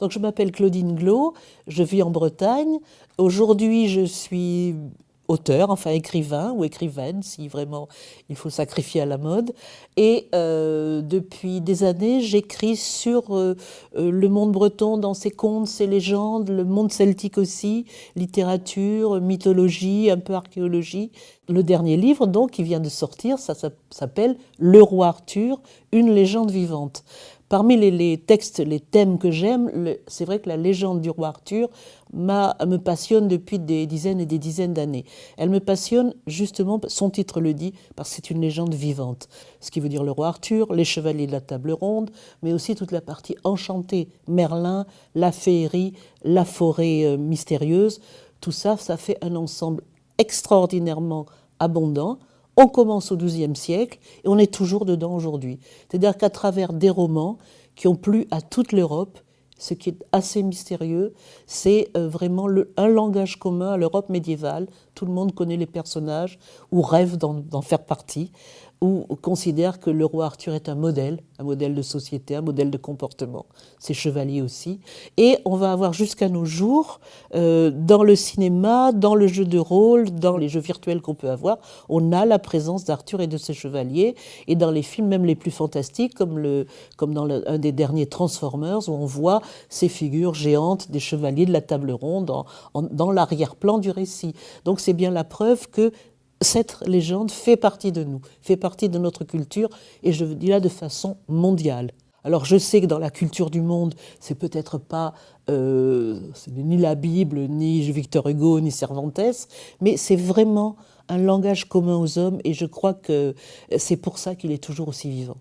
Donc je m'appelle Claudine Glo, je vis en Bretagne. Aujourd'hui, je suis auteur, enfin écrivain ou écrivaine, si vraiment il faut sacrifier à la mode. Et depuis des années, j'écris sur le monde breton dans ses contes, ses légendes, le monde celtique aussi, littérature, mythologie, un peu archéologie. Le dernier livre, donc, qui vient de sortir, ça s'appelle Le Roi Arthur, une légende vivante. Parmi les textes, les thèmes que j'aime, c'est vrai que la légende du roi Arthur me passionne depuis des dizaines et des dizaines d'années. Elle me passionne justement, son titre le dit, parce que c'est une légende vivante. Ce qui veut dire le roi Arthur, les chevaliers de la table ronde, mais aussi toute la partie enchantée, Merlin, la féerie, la forêt mystérieuse. Tout ça, ça fait un ensemble extraordinairement abondant. On commence au XIIe siècle et on est toujours dedans aujourd'hui. C'est-à-dire qu'à travers des romans qui ont plu à toute l'Europe, ce qui est assez mystérieux, c'est vraiment un langage commun à l'Europe médiévale. Tout le monde connaît les personnages ou rêve d'en faire partie, ou considère que le roi Arthur est un modèle de société, un modèle de comportement. Ses chevaliers aussi. Et on va avoir jusqu'à nos jours, dans le cinéma, dans le jeu de rôle, dans les jeux virtuels qu'on peut avoir, on a la présence d'Arthur et de ses chevaliers. Et dans les films même les plus fantastiques, comme dans un des derniers Transformers, où on voit ces figures géantes des chevaliers de la table ronde dans l'arrière-plan du récit. Donc c'est bien la preuve que cette légende fait partie de nous, fait partie de notre culture, et je dis là de façon mondiale. Alors je sais que dans la culture du monde, c'est peut-être pas ni la Bible, ni Victor Hugo, ni Cervantes, mais c'est vraiment un langage commun aux hommes, et je crois que c'est pour ça qu'il est toujours aussi vivant.